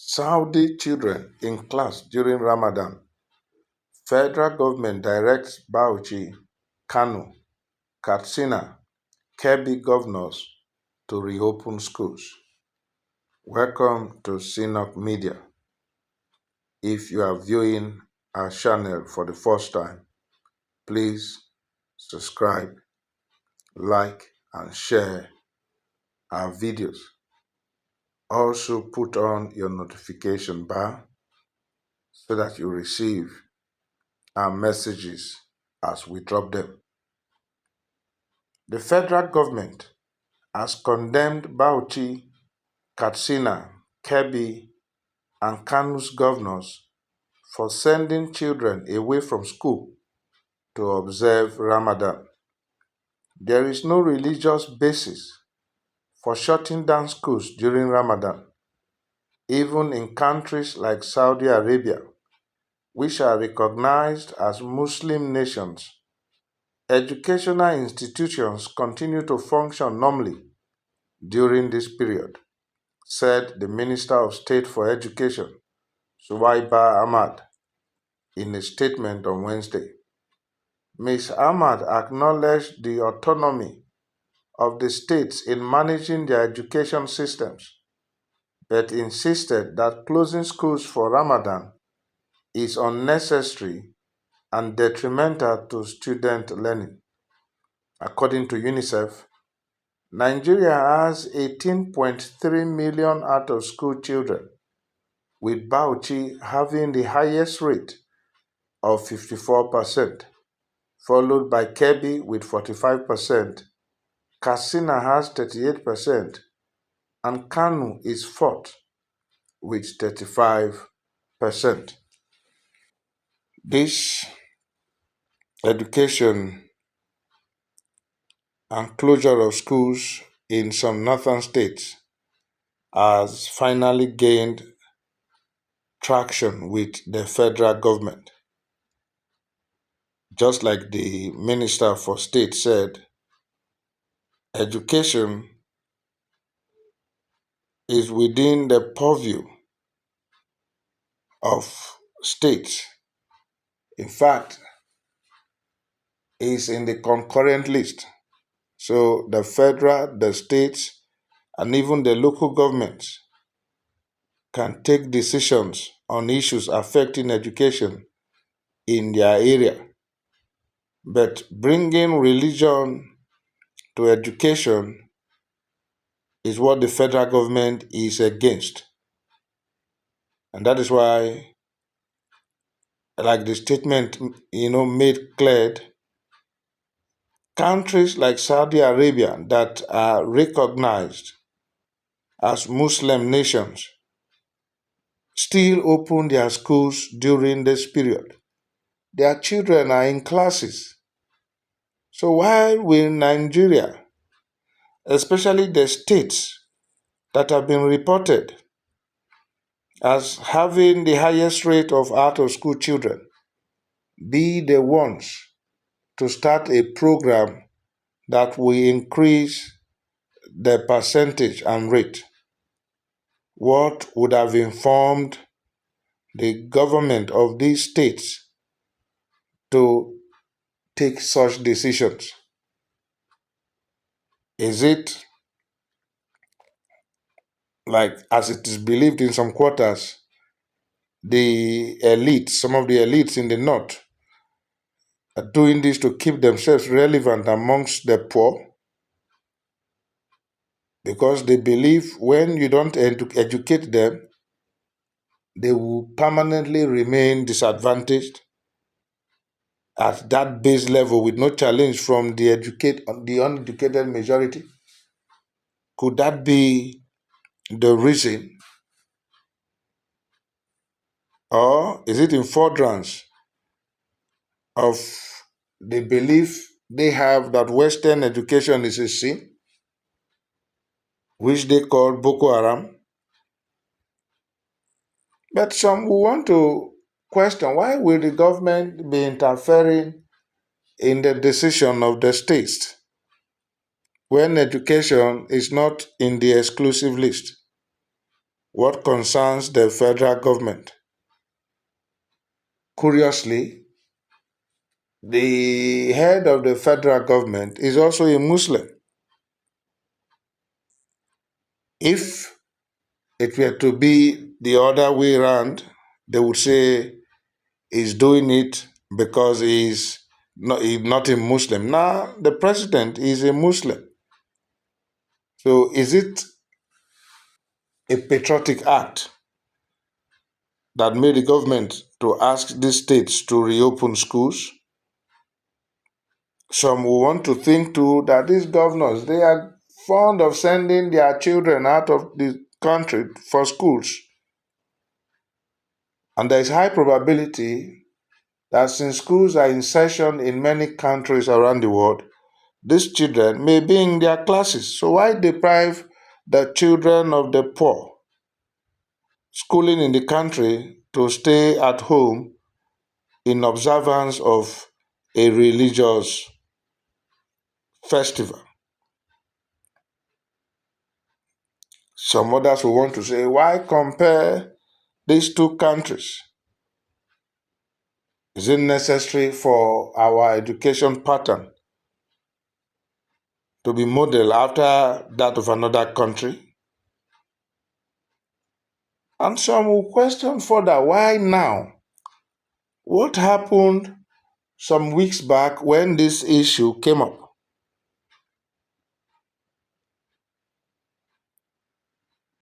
Saudi children in class during Ramadan. Federal government directs Bauchi, Kano, Katsina, Kebbi governors to reopen schools. Welcome to Sinop Media. If you are viewing our channel for the first time, please subscribe, like, and share our videos. Also put on your notification bar so that you receive our messages as we drop them. The federal government has condemned Bauchi, Katsina, Kebbi, and Kanu's governors for sending children away from school to observe Ramadan. There is no religious basis for shutting down schools during Ramadan, even in countries like Saudi Arabia, which are recognized as Muslim nations. Educational institutions continue to function normally during this period, said the Minister of State for Education, Suwaiba Ahmad, in a statement on Wednesday. Ms. Ahmad acknowledged the autonomy of the states in managing their education systems, but insisted that closing schools for Ramadan is unnecessary and detrimental to student learning. According to UNICEF, Nigeria has 18.3 million out-of-school children, with Bauchi having the highest rate of 54%, followed by Kebbi with 45%, Katsina has 38%, and Kanu is fourth with 35%. This education and closure of schools in some northern states has finally gained traction with the federal government. Just like the Minister for State said, education is within the purview of states. In fact, is in the concurrent list. So the federal, the states, and even the local governments can take decisions on issues affecting education in their area. But bringing religion to education is what the federal government is against. And that is why, like the statement, made clear, countries like Saudi Arabia that are recognized as Muslim nations still open their schools during this period. Their children are in classes. So why will Nigeria, especially the states that have been reported as having the highest rate of out-of-school children, be the ones to start a program that will increase the percentage and rate? What would have informed the government of these states to take such decisions? Is it like, as it is believed in some quarters, the elites, some of the elites in the north, are doing this to keep themselves relevant amongst the poor? Because they believe when you don't educate them, they will permanently remain disadvantaged at that base level with no challenge from the uneducated majority. Could that be the reason? Or is it in furtherance of the belief they have that Western education is a sin, which they call Boko Haram? But some will want to question, why will the government be interfering in the decision of the states when education is not in the exclusive list? what concerns the federal government. Curiously, the head of the federal government is also a Muslim. If it were to be the other way around, they would say he's doing it because he's not a Muslim. Now, the president is a Muslim. So, is it a patriotic act that made the government to ask these states to reopen schools? Some will want to think too that these governors, they are fond of sending their children out of the country for schools. And there is high probability that since schools are in session in many countries around the world, these children may be in their classes. So why deprive the children of the poor schooling in the country to stay at home in observance of a religious festival? Some others will want to say, why compare these two countries? Is it necessary for our education pattern to be modeled after that of another country? And some will question further, why now? What happened some weeks back when this issue came up?